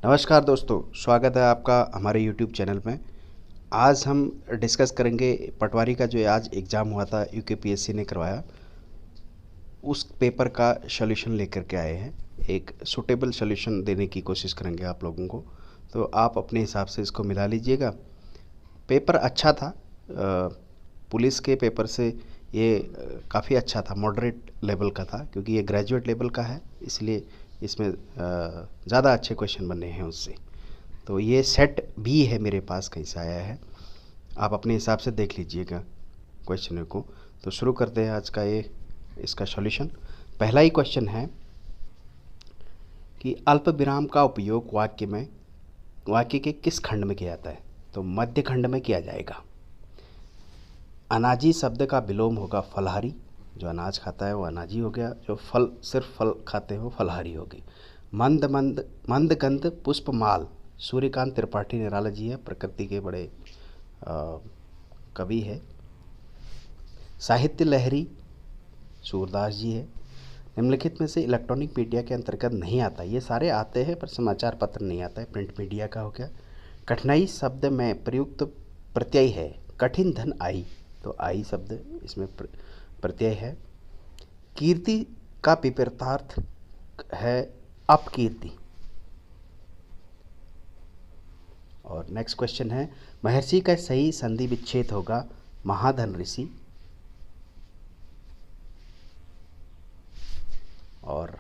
नमस्कार दोस्तों, स्वागत है आपका हमारे YouTube चैनल में। आज हम डिस्कस करेंगे पटवारी का जो आज एग्ज़ाम हुआ था, यूकेपीएससी ने करवाया, उस पेपर का सॉल्यूशन लेकर के आए हैं। एक सूटेबल सॉल्यूशन देने की कोशिश करेंगे आप लोगों को, तो आप अपने हिसाब से इसको मिला लीजिएगा। पेपर अच्छा था, पुलिस के पेपर से ये काफ़ी अच्छा था, मॉडरेट लेवल का था, क्योंकि ये ग्रेजुएट लेवल का है, इसलिए इसमें ज़्यादा अच्छे क्वेश्चन बने हैं उससे। तो ये सेट भी है मेरे पास, कहीं से आया है, आप अपने हिसाब से देख लीजिएगा क्वेश्चन को। तो शुरू करते हैं आज का इसका सॉल्यूशन। पहला ही क्वेश्चन है कि अल्प विराम का उपयोग वाक्य के किस खंड में किया जाता है? तो मध्य खंड में किया जाएगा। अनाजी शब्द का विलोम होगा फलहारी, जो अनाज खाता है वो अनाजी हो गया, जो सिर्फ फल खाते हो फलहारी हो गई। मंद मंद मंद गंध पुष्पमाल, सूर्यकांत त्रिपाठी निराला जी है, प्रकृति के बड़े कवि है। साहित्य लहरी सूरदास जी है। निम्नलिखित में से इलेक्ट्रॉनिक मीडिया के अंतर्गत नहीं आता, ये सारे आते हैं पर समाचार पत्र नहीं आता है, प्रिंट मीडिया का हो गया। कठिनाई शब्द में प्रयुक्त प्रत्यय है कठिन धन आई, तो आई शब्द इसमें प्रत्यय है। कीर्ति का विपरीतार्थ है अपकीर्ति। और नेक्स्ट क्वेश्चन है, महर्षि का सही संधि विच्छेद होगा महाधन ऋषि। और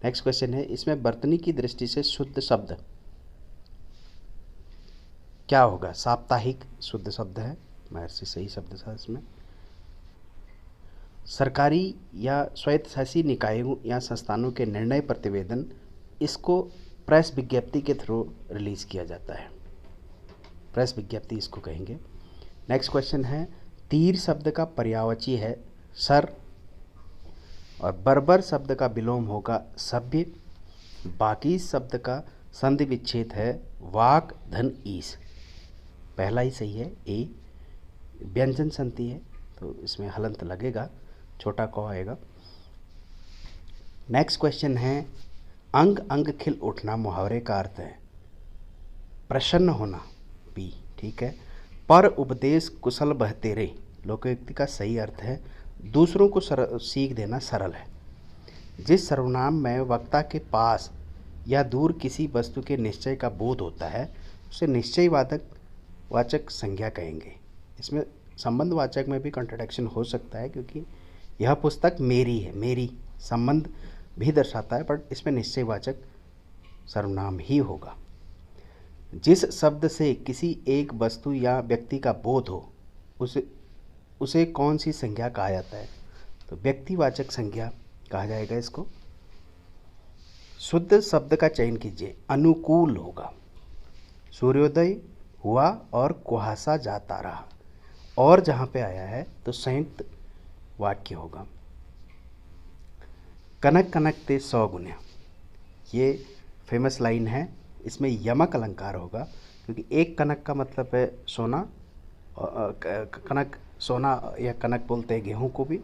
नेक्स्ट क्वेश्चन है, इसमें वर्तनी की दृष्टि से शुद्ध शब्द क्या होगा? साप्ताहिक शुद्ध शब्द है, महर्षि सही शब्द था इसमें। सरकारी या स्वायत्तशासी निकायों या संस्थानों के निर्णय प्रतिवेदन, इसको प्रेस विज्ञप्ति के थ्रू रिलीज़ किया जाता है, प्रेस विज्ञप्ति इसको कहेंगे। नेक्स्ट क्वेश्चन है, तीर शब्द का पर्यायवाची है सर, और बर्बर शब्द का विलोम होगा सभ्य। बाकी शब्द का संधि विच्छेद है वाक धन ईस, पहला ही सही है ए। व्यंजन संधि है तो इसमें हलंत लगेगा, छोटा क आएगा। नेक्स्ट क्वेश्चन है, अंग अंग खिल उठना मुहावरे का अर्थ है प्रसन्न होना, बी ठीक है। पर उपदेश कुशल बहतेरे, लोकोक्ति का सही अर्थ है दूसरों को सीख देना सरल है। जिस सर्वनाम में वक्ता के पास या दूर किसी वस्तु के निश्चय का बोध होता है उसे निश्चय वाचक संज्ञा कहेंगे। इसमें संबंधवाचक में भी कॉन्ट्रडिक्शन हो सकता है, क्योंकि यह पुस्तक मेरी है, मेरी संबंध भी दर्शाता है, बट इसमें निश्चयवाचक सर्वनाम ही होगा। जिस शब्द से किसी एक वस्तु या व्यक्ति का बोध हो उसे कौन सी संज्ञा कहा जाता है? तो व्यक्तिवाचक संज्ञा कहा जाएगा इसको। शुद्ध शब्द का चयन कीजिए, अनुकूल होगा। सूर्योदय हुआ और कुहासा जाता रहा, और जहाँ पे आया है तो संयुक्त वाक्य होगा। कनक कनक ते 100 गुना, ये फेमस लाइन है, इसमें यमक अलंकार होगा, क्योंकि एक कनक का मतलब है सोना, कनक सोना या कनक बोलते हैं गेहूं को भी,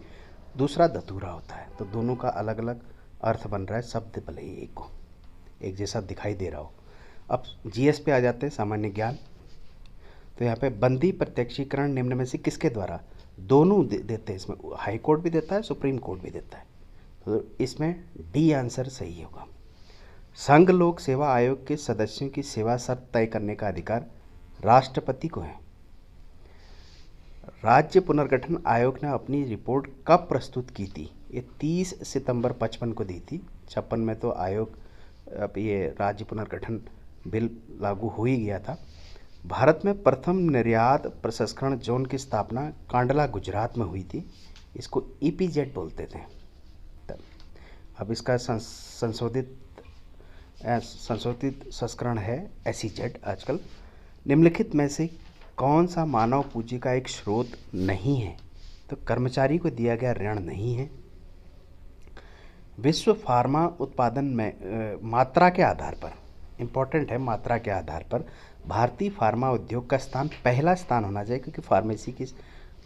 दूसरा धतूरा होता है, तो दोनों का अलग अलग अर्थ बन रहा है, शब्द भले ही एक जैसा दिखाई दे रहा हो। अब जीएस पे आ जाते हैं, सामान्य ज्ञान। तो यहाँ पे बंदी प्रत्यक्षीकरण निम्न में से किसके द्वारा? दोनों देते हैं, इसमें हाई कोर्ट भी देता है, सुप्रीम कोर्ट भी देता है, तो इसमें डी आंसर सही होगा। संघ लोक सेवा आयोग के सदस्यों की सेवा शर्त तय करने का अधिकार राष्ट्रपति को है। राज्य पुनर्गठन आयोग ने अपनी रिपोर्ट कब प्रस्तुत की थी? ये 30 सितंबर 55 को दी थी। 56 में तो आयोग, अब ये राज्य पुनर्गठन बिल लागू हो ही गया था। भारत में प्रथम निर्यात प्रसंस्करण जोन की स्थापना कांडला गुजरात में हुई थी, इसको ईपीजेड बोलते थे। अब इसका संशोधित संस्करण है एसईजेड आजकल। निम्नलिखित में से कौन सा मानव पूंजी का एक स्रोत नहीं है? तो कर्मचारी को दिया गया ऋण नहीं है। विश्व फार्मा उत्पादन में मात्रा के आधार पर, इम्पोर्टेंट है, मात्रा के आधार पर भारतीय फार्मा उद्योग का स्थान पहला स्थान होना चाहिए, क्योंकि फार्मेसी के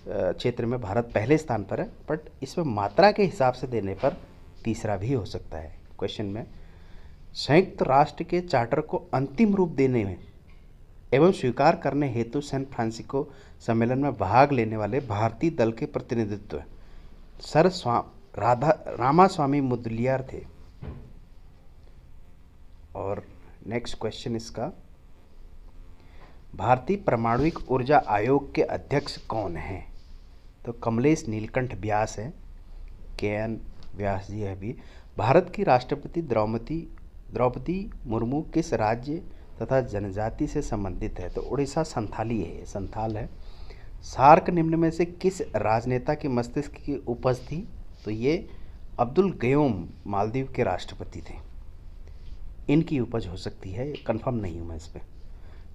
क्षेत्र में भारत पहले स्थान पर है, बट इसमें मात्रा के हिसाब से देने पर तीसरा भी हो सकता है क्वेश्चन में। संयुक्त राष्ट्र के चार्टर को अंतिम रूप देने में एवं स्वीकार करने हेतु सैन फ्रांसिस्को सम्मेलन में भाग लेने वाले भारतीय दल के प्रतिनिधित्व सर रामास्वामी मुदलियार थे। और नेक्स्ट क्वेश्चन इसका, भारतीय परमाणुविक ऊर्जा आयोग के अध्यक्ष कौन हैं? तो कमलेश नीलकंठ व्यास है, KN व्यास जी है भी। भारत की राष्ट्रपति द्रौपदी मुर्मू किस राज्य तथा जनजाति से संबंधित है? तो उड़ीसा संथाली है, ये संथाल है। सार्क निम्न में से किस राजनेता के मस्तिष्क की उपज थी? तो ये अब्दुल गयोम मालदीव के राष्ट्रपति थे, इनकी उपज हो सकती है, कंफर्म नहीं हूँ मैं इस पर।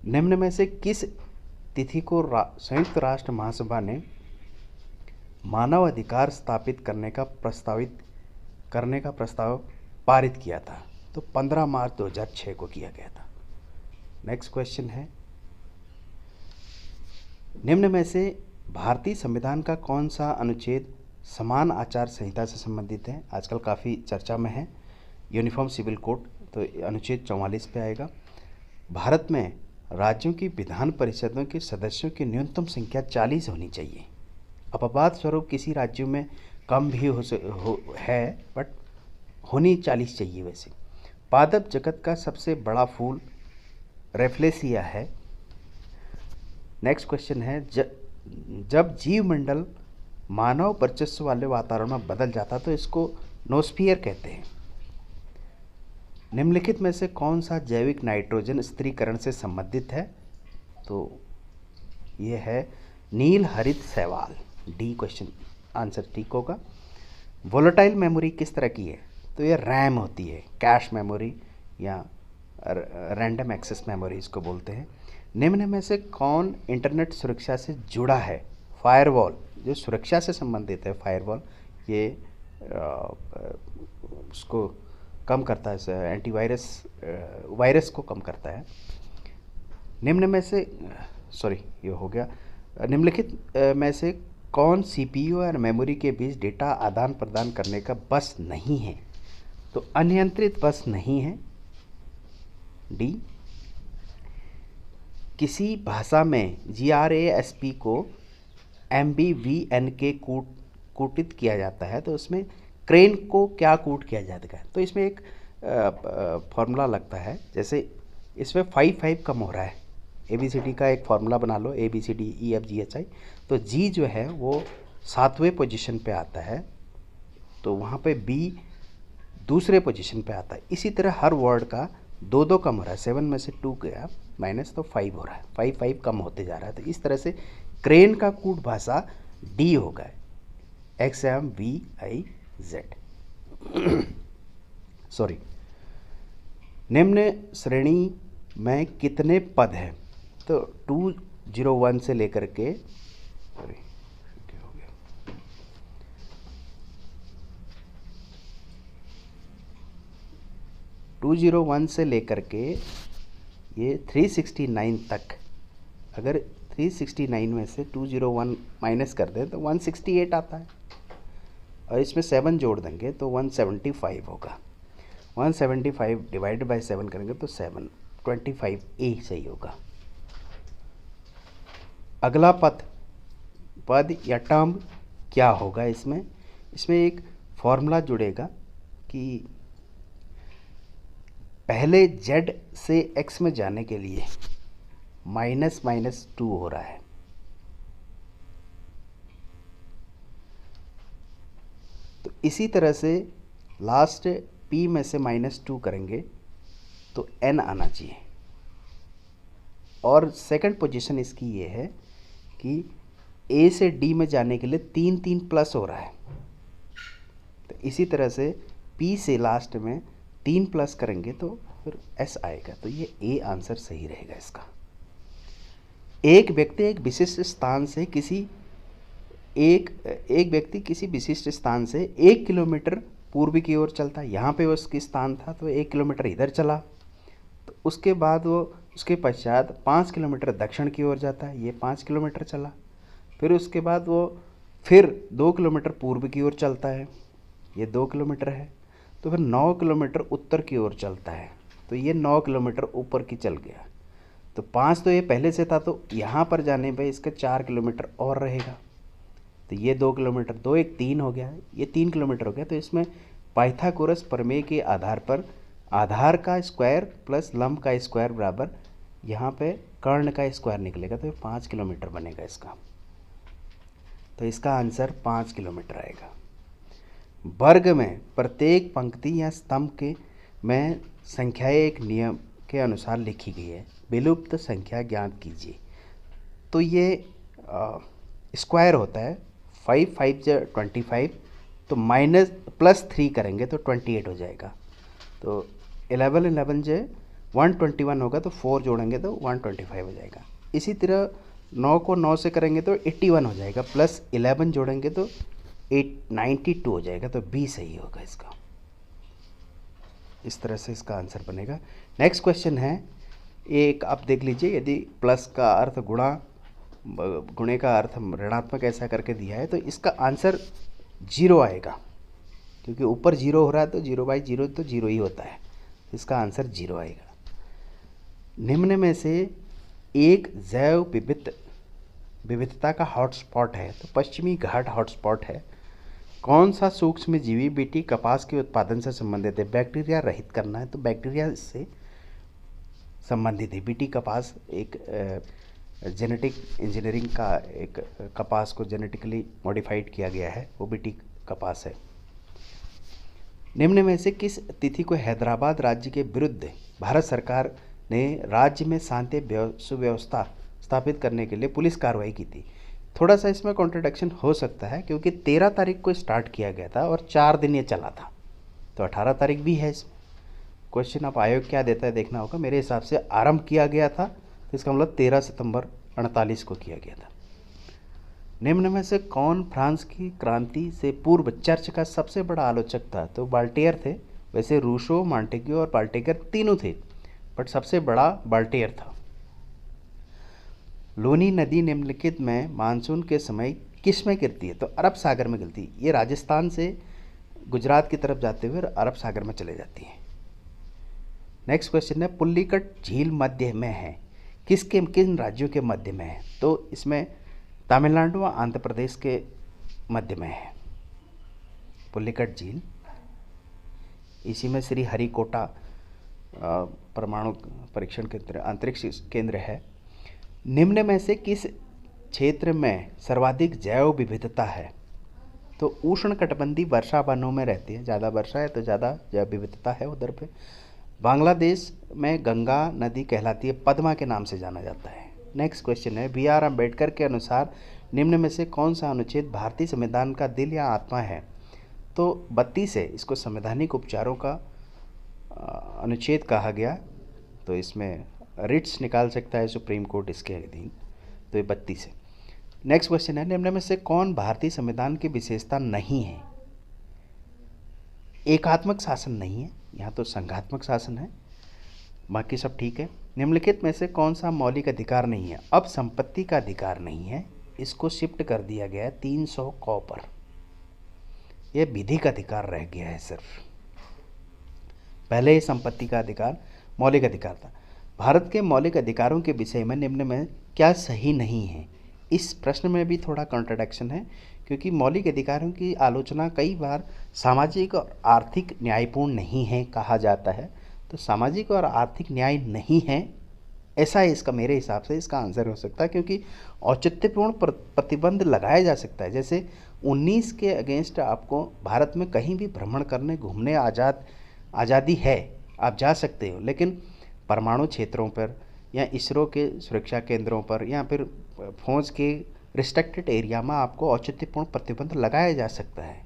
निम्न में से किस तिथि को संयुक्त राष्ट्र महासभा ने मानव अधिकार स्थापित करने का प्रस्ताव पारित किया था? तो 15 मार्च 2006 को किया गया था। नेक्स्ट क्वेश्चन है, निम्न में से भारतीय संविधान का कौन सा अनुच्छेद समान आचार संहिता से संबंधित है? आजकल काफ़ी चर्चा में है, यूनिफॉर्म सिविल कोड, तो अनुच्छेद 44 पे आएगा। भारत में राज्यों की विधान परिषदों के सदस्यों की न्यूनतम संख्या 40 होनी चाहिए। अपवाद स्वरूप किसी राज्यों में कम भी है, बट होनी 40 चाहिए वैसे। पादप जगत का सबसे बड़ा फूल रेफ्लेसिया है। नेक्स्ट क्वेश्चन है, जब जीवमंडल मानव वर्चस्व वाले वातावरण में बदल जाता तो इसको नोस्फियर कहते हैं। निम्नलिखित में से कौन सा जैविक नाइट्रोजन स्थिरीकरण से संबंधित है? तो ये है नील हरित शैवाल। डी क्वेश्चन आंसर ठीक होगा। वोलेटाइल मेमोरी किस तरह की है? तो ये रैम होती है, कैश मेमोरी या रैंडम एक्सेस मेमोरी इसको बोलते हैं। निम्न में से कौन इंटरनेट सुरक्षा से जुड़ा है? फायरवॉल, जो सुरक्षा से संबंधित है फायरवॉल, ये उसको कम करता है, वायरस को कम करता है। निम्न में से ये हो गया। निम्नलिखित में से कौन CPU और मेमोरी के बीच डेटा आदान प्रदान करने का बस नहीं है? तो अनियंत्रित बस नहीं है। डी, किसी भाषा में GRASP को MBVN के कूटित किया जाता है, तो उसमें क्रेन को क्या कूट किया जाता है? तो इसमें एक फॉर्मूला लगता है, जैसे इसमें 5 कम हो रहा है, ABCD का एक फार्मूला बना लो, ABCDEFGHI, तो G जो है वो 7वें पोजीशन पे आता है, तो वहाँ पे B दूसरे पोजीशन पे आता है। इसी तरह हर वर्ड का 2 कम हो रहा है, 7 में से 2 गया माइनस, तो 5 हो रहा है, 5 कम होते जा रहा है। तो इस तरह से क्रेन का कूट भाषा D होगा, XMVIZ। सॉरी, निम्न श्रेणी में कितने पद हैं? तो 201 से लेकर के 201 से लेकर के ये 369 तक, अगर 369 में से 201 माइनस कर दें तो 168 आता है, और इसमें 7 जोड़ देंगे तो 175 होगा। 175 डिवाइड बाय 7 करेंगे तो 725A सही होगा। अगला पद या टर्म क्या होगा? इसमें एक फॉर्मूला जुड़ेगा कि पहले Z से X में जाने के लिए -2 हो रहा है, तो इसी तरह से लास्ट P में से -2 करेंगे तो N आना चाहिए। और सेकंड पोजीशन इसकी ये है कि A से D में जाने के लिए 3 प्लस हो रहा है, तो इसी तरह से P से लास्ट में 3 प्लस करेंगे तो फिर S आएगा, तो ये A आंसर सही रहेगा इसका। एक व्यक्ति किसी विशिष्ट स्थान से 1 किलोमीटर पूर्व की ओर चलता है। यहाँ पे उसकी स्थान था तो 1 किलोमीटर इधर चला, तो उसके बाद वो उसके पश्चात 5 किलोमीटर दक्षिण की ओर जाता है, ये 5 किलोमीटर चला। फिर उसके बाद वो फिर 2 किलोमीटर पूर्व की ओर चलता है, ये 2 किलोमीटर है। तो फिर 9 किलोमीटर उत्तर की ओर चलता है, तो ये 9 किलोमीटर ऊपर की चल गया। तो 5 तो ये पहले से था, तो यहाँ पर जाने पे इसका 4 किलोमीटर और रहेगा। तो ये 2 किलोमीटर, 2 1 3 हो गया, ये 3 किलोमीटर हो गया। तो इसमें पाइथागोरस प्रमेय के आधार पर आधार का स्क्वायर प्लस लंब का स्क्वायर बराबर यहाँ पे कर्ण का स्क्वायर निकलेगा, तो ये 5 किलोमीटर बनेगा इसका। तो इसका आंसर 5 किलोमीटर आएगा। वर्ग में प्रत्येक पंक्ति या स्तंभ के में संख्याएं एक नियम के अनुसार लिखी गई है, विलुप्त संख्या ज्ञात कीजिए। तो ये स्क्वायर होता है, 5 5 × 25, तो माइनस प्लस 3 करेंगे तो 28 हो जाएगा। तो 11 11 × 121 होगा, तो 4 जोड़ेंगे तो 125 हो जाएगा। इसी तरह 9 को 9 से करेंगे तो 81 हो जाएगा, प्लस 11 जोड़ेंगे तो 92 हो जाएगा। तो बी सही होगा इसका। इस तरह से इसका आंसर बनेगा। नेक्स्ट क्वेश्चन है, एक आप देख लीजिए, यदि प्लस का अर्थ गुणे का अर्थ ऋणात्मक ऐसा करके दिया है, तो इसका आंसर 0 आएगा, क्योंकि ऊपर 0 हो रहा है, तो 0/0 तो 0 ही होता है। इसका आंसर 0 आएगा। निम्न में से एक जैव विविधता का हॉटस्पॉट है, तो पश्चिमी घाट हॉटस्पॉट है। कौन सा सूक्ष्म जीवी बीटी कपास के उत्पादन से संबंधित है? बैक्टीरिया रहित करना है, तो बैक्टीरिया इससे संबंधित है। बीटी कपास एक जेनेटिक इंजीनियरिंग का एक कपास को जेनेटिकली मॉडिफाइड किया गया है, वो बीटी कपास है। निम्न में से किस तिथि को हैदराबाद राज्य के विरुद्ध भारत सरकार ने राज्य में शांति सुव्यवस्था स्थापित करने के लिए पुलिस कार्रवाई की थी? थोड़ा सा इसमें कॉन्ट्रडिक्शन हो सकता है, क्योंकि 13 तारीख को स्टार्ट किया गया था और 4 दिन ये चला था, तो 18 तारीख भी है इसमें। क्वेश्चन आप आयोग क्या देता है देखना होगा। मेरे हिसाब से आरंभ किया गया था, तो इसका मतलब 13 सितंबर 48 को किया गया था। निम्न में से कौन फ्रांस की क्रांति से पूर्व चर्च का सबसे बड़ा आलोचक था? तो बाल्टियर थे। वैसे रूसो, मॉन्टेग्यू और बाल्टेकर तीनों थे, बट सबसे बड़ा बाल्टियर था। लोनी नदी निम्नलिखित में मानसून के समय किस में गिरती है? तो अरब सागर में गिरती है। ये राजस्थान से गुजरात की तरफ जाते हुए अरब सागर में चले जाती है। नेक्स्ट क्वेश्चन है, पुल्लिकट झील मध्य में है, किन राज्यों के मध्य में है? तो इसमें तमिलनाडु व आंध्र प्रदेश के मध्य में है पुल्लिकट झील। इसी में श्री हरिकोटा परमाणु परीक्षण केंद्र, अंतरिक्ष केंद्र है। निम्न में से किस क्षेत्र में सर्वाधिक जैव विविधता है? तो उष्णकटिबंधीय वर्षा वनों में रहती है, ज़्यादा वर्षा है तो ज़्यादा जैव विविधता है उधर पे। बांग्लादेश में गंगा नदी कहलाती है, पद्मा के नाम से जाना जाता है। नेक्स्ट क्वेश्चन है, बी.आर. अम्बेडकर के अनुसार निम्न में से कौन सा अनुच्छेद भारतीय संविधान का दिल या आत्मा है? तो 32 है, इसको संवैधानिक उपचारों का अनुच्छेद कहा गया, तो इसमें रिट्स निकाल सकता है सुप्रीम कोर्ट इसके अधीन, तो ये 32 है। नेक्स्ट क्वेश्चन है, निम्न में से कौन भारतीय संविधान की विशेषता नहीं है? एकात्मक शासन नहीं है, यहाँ तो संघात्मक शासन है, बाकी सब ठीक है। निम्नलिखित में से कौन सा मौलिक अधिकार नहीं है? अब संपत्ति का अधिकार नहीं है, इसको शिफ्ट कर दिया गया है 300 क पर। यह विधिक अधिकार रह गया है सिर्फ, पहले ही संपत्ति का अधिकार मौलिक अधिकार था। भारत के मौलिक अधिकारों के विषय में निम्न में क्या सही नहीं है? इस प्रश्न में भी थोड़ा कॉन्ट्रडिक्शन है, क्योंकि मौलिक अधिकारों की आलोचना कई बार सामाजिक और आर्थिक न्यायपूर्ण नहीं है कहा जाता है, तो सामाजिक और आर्थिक न्याय नहीं है ऐसा है इसका, मेरे हिसाब से इसका आंसर हो सकता है, क्योंकि औचित्यपूर्ण प्रतिबंध लगाया जा सकता है। जैसे 19 के अगेंस्ट आपको भारत में कहीं भी भ्रमण करने घूमने आज़ादी है, आप जा सकते हो, लेकिन परमाणु क्षेत्रों पर या इसरो के सुरक्षा केंद्रों पर या फिर फौज के रिस्ट्रिक्टेड एरिया में आपको औचित्यपूर्ण प्रतिबंध लगाया जा सकता है।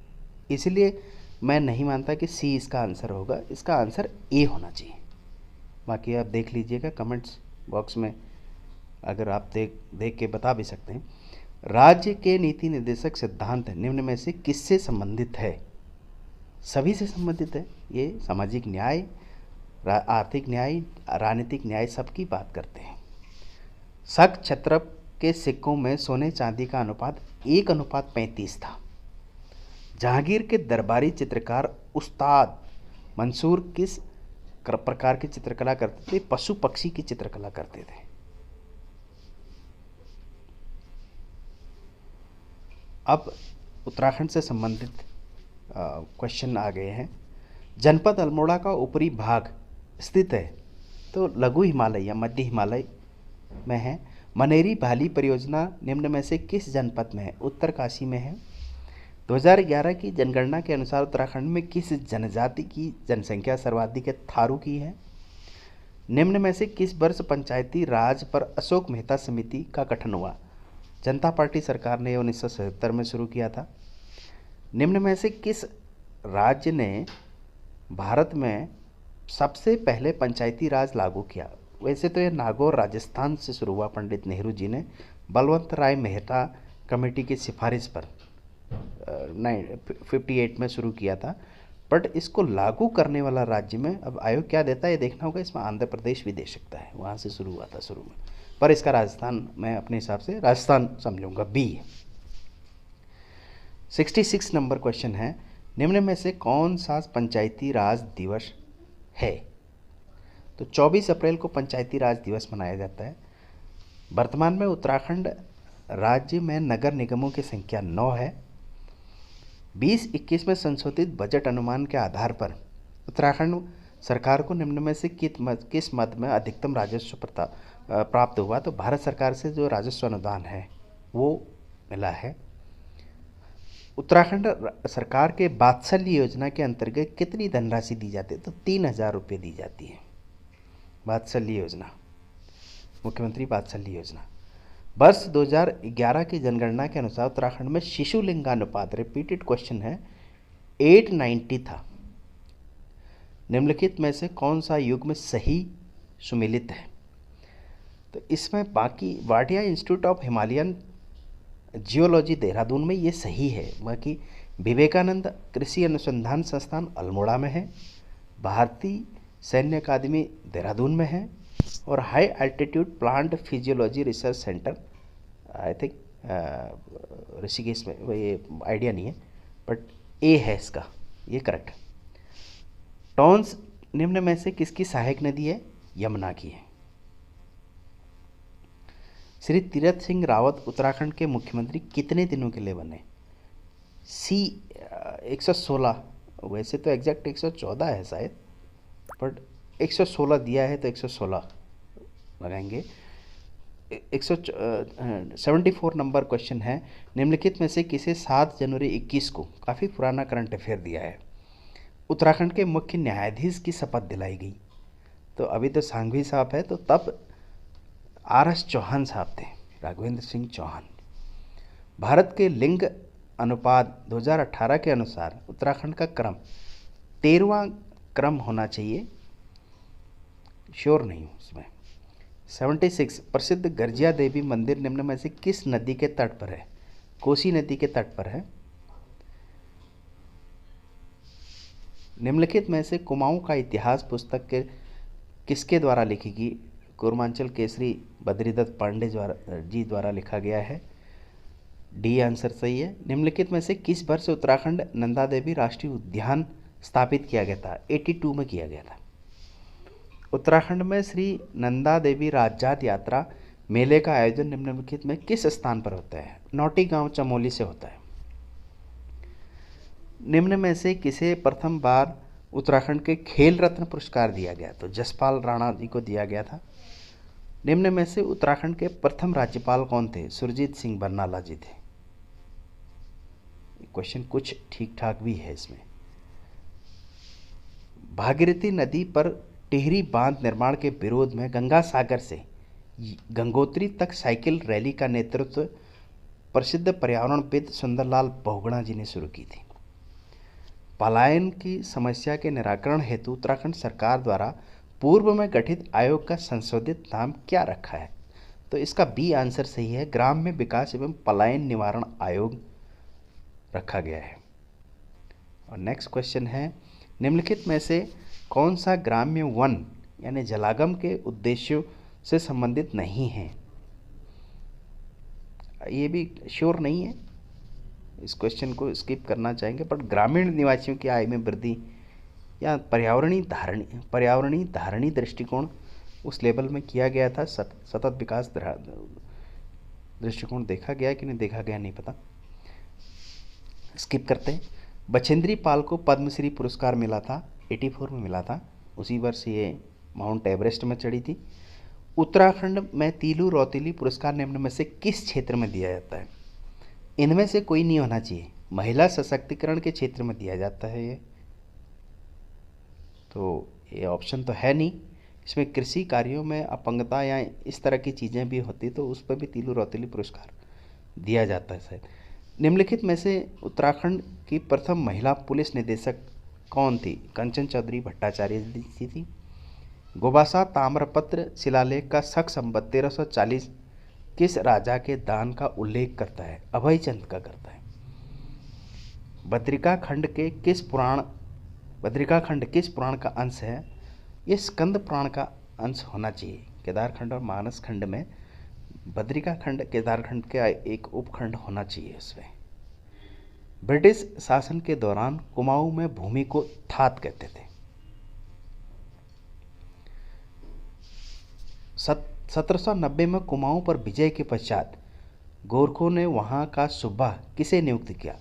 इसलिए मैं नहीं मानता कि सी इसका आंसर होगा, इसका आंसर ए होना चाहिए। बाकी आप देख लीजिएगा कमेंट्स बॉक्स में, अगर आप देख के बता भी सकते हैं। राज्य के नीति निर्देशक सिद्धांत निम्न में से किससे संबंधित है? सभी से संबंधित है। ये सामाजिक न्याय, आर्थिक न्याय, राजनीतिक न्याय सबकी बात करते हैं। शक क्षत्रप के सिक्कों में सोने चांदी का अनुपात 1:35 था। जहांगीर के दरबारी चित्रकार उस्ताद मंसूर किस प्रकार की चित्रकला करते थे? पशु पक्षी की चित्रकला करते थे। अब उत्तराखंड से संबंधित क्वेश्चन आ गए हैं। जनपद अल्मोड़ा का ऊपरी भाग स्थित है तो लघु हिमालय या मध्य हिमालय में है। मनेरी भाली परियोजना निम्न में से किस जनपद में है? उत्तरकाशी में है। 2011 की जनगणना के अनुसार उत्तराखंड में किस जनजाति की जनसंख्या सर्वाधिक है? थारू की है। निम्न में से किस वर्ष पंचायती राज पर अशोक मेहता समिति का गठन हुआ? जनता पार्टी सरकार ने 1977 में शुरू किया था। निम्न में से किस राज्य ने भारत में सबसे पहले पंचायती राज लागू किया? वैसे तो यह नागौर राजस्थान से शुरू हुआ। पंडित नेहरू जी ने बलवंत राय मेहता कमेटी की सिफारिश पर 1958 में शुरू किया था। बट इसको लागू करने वाला राज्य में अब आयोग क्या देता है ये देखना होगा। इसमें आंध्र प्रदेश भी दे सकता है, वहाँ से शुरू हुआ था शुरू में, पर इसका राजस्थान मैं अपने हिसाब से राजस्थान समझूंगा, बी है। 66 नंबर क्वेश्चन है, निम्न में से कौन सा पंचायती राज दिवस है? तो 24 अप्रैल को पंचायती राज दिवस मनाया जाता है। वर्तमान में उत्तराखंड राज्य में नगर निगमों की संख्या 9 है। 2021 में संशोधित बजट अनुमान के आधार पर उत्तराखंड सरकार को निम्न में से किस मद में अधिकतम राजस्व प्राप्त हुआ? तो भारत सरकार से जो राजस्व अनुदान है वो मिला है। उत्तराखंड सरकार के वात्सल्य योजना के अंतर्गत कितनी धनराशि दी जाती है? तो 3000 रुपये दी जाती है। वात्सल्य योजना, मुख्यमंत्री वात्सल्य योजना। वर्ष 2011 की जनगणना के अनुसार उत्तराखंड में शिशु लिंगानुपात, रिपीटेड क्वेश्चन है, 890 था। निम्नलिखित में से कौन सा युग्म सही सुमेलित है? तो इसमें बाकी Wadia institute of Himalayan geology Dehradun में ये सही है। बाकी विवेकानंद कृषि अनुसंधान संस्थान अल्मोड़ा में है, भारतीय सैन्य अकादमी देहरादून में है, और high altitude plant physiology research centre I think Rishikesh में, वो ये आइडिया नहीं है, बट ए है इसका, ये करेक्ट। टॉन्स निम्न में से किसकी सहायक नदी है? यमुना की है। श्री तीरथ सिंह रावत उत्तराखंड के मुख्यमंत्री कितने दिनों के लिए बने? सी 116, वैसे तो एग्जैक्ट 114 है शायद, बट 116 दिया है तो 116 लगाएंगे। 174 नंबर क्वेश्चन है, निम्नलिखित में से किसे 7 जनवरी 21 को, काफ़ी पुराना करंट अफेयर दिया है, उत्तराखंड के मुख्य न्यायाधीश की शपथ दिलाई गई? तो अभी तो सांघवी साहब है, तो तब RS चौहान साहब थे, राघवेंद्र सिंह चौहान। भारत के लिंग अनुपात 2018 के अनुसार उत्तराखंड का क्रम 13वां क्रम होना चाहिए, श्योर नहीं हूँ इसमें। 76 प्रसिद्ध गर्जिया देवी मंदिर निम्न में से किस नदी के तट पर है? कोसी नदी के तट पर है। निम्नलिखित में से कुमाऊं का इतिहास पुस्तक के किसके द्वारा लिखी गई? कूर्मांचल केसरी बद्रीदत्त पांडे जी द्वारा लिखा गया है। डी आंसर सही है। निम्नलिखित में से किस वर्ष उत्तराखंड नंदा देवी राष्ट्रीय उद्यान स्थापित किया गया था? 82 में किया गया था। उत्तराखंड में श्री नंदा देवी राजजात यात्रा मेले का आयोजन निम्नलिखित में किस स्थान पर होता है? नौटी गांव चमोली से होता है। निम्न में से किसे प्रथम बार उत्तराखंड के खेल रत्न पुरस्कार दिया गया? तो जसपाल राणा जी को दिया गया था। निम्न में से उत्तराखंड के प्रथम राज्यपाल कौन थे? सुरजीत सिंह बरनाला जी थे। क्वेश्चन कुछ ठीक ठाक भी है इसमें। भागीरथी नदी पर टिहरी बांध निर्माण के विरोध में गंगा सागर से गंगोत्री तक साइकिल रैली का नेतृत्व प्रसिद्ध पर्यावरणविद सुंदरलाल बहुगुणा जी ने शुरू की थी। पलायन की समस्या के निराकरण हेतु उत्तराखंड सरकार द्वारा पूर्व में गठित आयोग का संशोधित नाम क्या रखा है? तो इसका बी आंसर सही है, ग्राम्य विकास एवं पलायन निवारण आयोग रखा गया है। और नेक्स्ट क्वेश्चन है, निम्नलिखित में से कौन सा ग्राम्य वन यानी जलागम के उद्देश्यों से संबंधित नहीं है? ये भी श्योर नहीं है, इस क्वेश्चन को स्किप करना चाहेंगे, बट ग्रामीण निवासियों की आय में वृद्धि या पर्यावरणीय धारणी दृष्टिकोण उस लेवल में किया गया था। सतत विकास दृष्टिकोण देखा गया कि नहीं देखा गया नहीं पता, स्किप करते हैं। बछेंद्री पाल को पद्मश्री पुरस्कार मिला था, 84 में मिला था, उसी वर्ष ये माउंट एवरेस्ट में चढ़ी थी। उत्तराखंड में तीलू रौतेली पुरस्कार निम्न में से किस क्षेत्र में दिया जाता है? इनमें से कोई नहीं होना चाहिए, महिला सशक्तिकरण के क्षेत्र में दिया जाता है ये, तो ये ऑप्शन तो है नहीं। इसमें कृषि कार्यों में अपंगता या इस तरह की चीज़ें भी होती तो उस पर भी तीलू रौतेली पुरस्कार दिया जाता है शायद। निम्नलिखित में से उत्तराखंड की प्रथम महिला पुलिस निदेशक कौन थी? कंचन चौधरी भट्टाचार्य जी थी। गोबासा ताम्रपत्र शिलालेख का शक संवत 1340 किस राजा के दान का उल्लेख करता है? अभय चंद का करता है। बद्रिका खंड किस पुराण का अंश है? ये स्कंद पुराण का अंश होना चाहिए। केदारखंड और मानस खंड में बद्रिका खंड केदारखंड का एक उपखंड होना चाहिए इसमें। ब्रिटिश शासन के दौरान कुमाऊं में भूमि को थात कहते थे। 1790 में कुमाऊं पर विजय के पश्चात गोरखों ने वहां का सूबा किसे नियुक्त किया?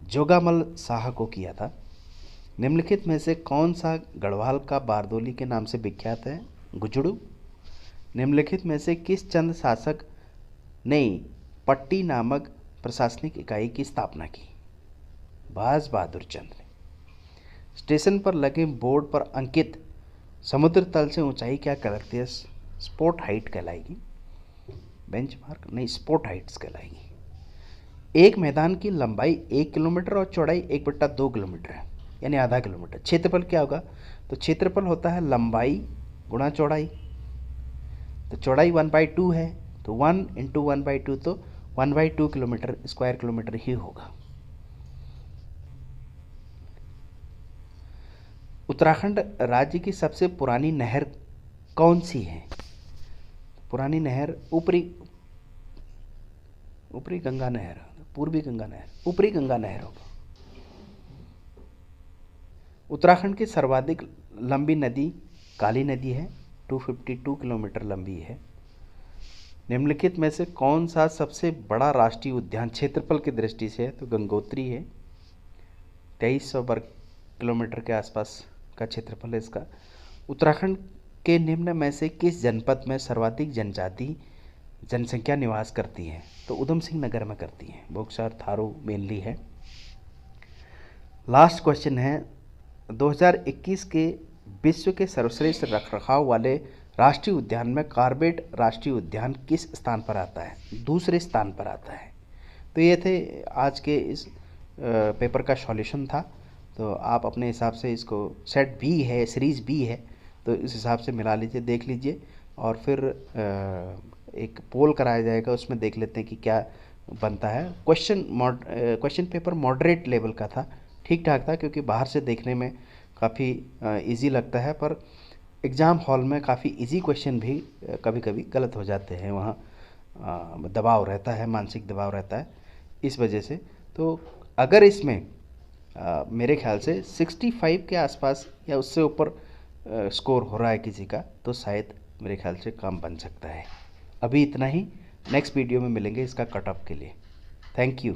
जोगामल शाह को किया था। निम्नलिखित में से कौन सा गढ़वाल का बारदोली के नाम से विख्यात है? गुजड़ू। निम्नलिखित में से किस चंद शासक ने पट्टी नामक प्रशासनिक इकाई की स्थापना की? बाज बहादुर चंद ने। स्टेशन पर लगे बोर्ड पर अंकित समुद्र तल से ऊंचाई क्या कहलाती है? स्पॉट हाइट कहलाएगी, बेंचमार्क नहीं, स्पॉट हाइट्स कहलाएगी। एक मैदान की लंबाई 1 किलोमीटर और चौड़ाई 1/2 किलोमीटर है, यानी आधा किलोमीटर। क्षेत्रफल क्या होगा? तो क्षेत्रफल होता है लंबाई गुणा चौड़ाई, तो चौड़ाई 1/2 है, तो 1 × 1/2 तो 1/2 किलोमीटर स्क्वायर किलोमीटर ही होगा। उत्तराखंड राज्य की सबसे पुरानी नहर कौन सी है? पुरानी नहर ऊपरी गंगा नहर, पूर्वी गंगा नहर, ऊपरी गंगा नहर होगा। उत्तराखंड की सर्वाधिक लंबी नदी काली नदी है, 252 किलोमीटर लंबी है। निम्नलिखित में से कौन सा सबसे बड़ा राष्ट्रीय उद्यान क्षेत्रफल की दृष्टि से है? तो गंगोत्री है, 2300 वर्ग किलोमीटर के आसपास का क्षेत्रफल है इसका। उत्तराखंड के निम्न में से किस जनपद में सर्वाधिक जनजाति जनसंख्या निवास करती है? तो उधम सिंह नगर में करती है, बक्सर थारू मेनली है। लास्ट क्वेश्चन है, 2021 के विश्व के सर्वश्रेष्ठ रखरखाव वाले राष्ट्रीय उद्यान में कॉर्बेट राष्ट्रीय उद्यान किस स्थान पर आता है? दूसरे स्थान पर आता है। तो ये थे आज के इस पेपर का सॉल्यूशन था। तो आप अपने हिसाब से इसको सेट बी है, सीरीज़ बी है, तो इस हिसाब से मिला लीजिए, देख लीजिए, और फिर एक पोल कराया जाएगा, उसमें देख लेते हैं कि क्या बनता है। क्वेश्चन पेपर मॉडरेट लेवल का था, ठीक ठाक था, क्योंकि बाहर से देखने में काफ़ी इजी लगता है, पर एग्ज़ाम हॉल में काफ़ी इजी क्वेश्चन भी कभी कभी गलत हो जाते हैं, वहाँ दबाव रहता है, मानसिक दबाव रहता है, इस वजह से। तो अगर इसमें मेरे ख्याल से 65 के आसपास या उससे ऊपर स्कोर हो रहा है किसी का, तो शायद मेरे ख्याल से काम बन सकता है। अभी इतना ही, नेक्स्ट वीडियो में मिलेंगे इसका कट ऑफ के लिए। Thank you.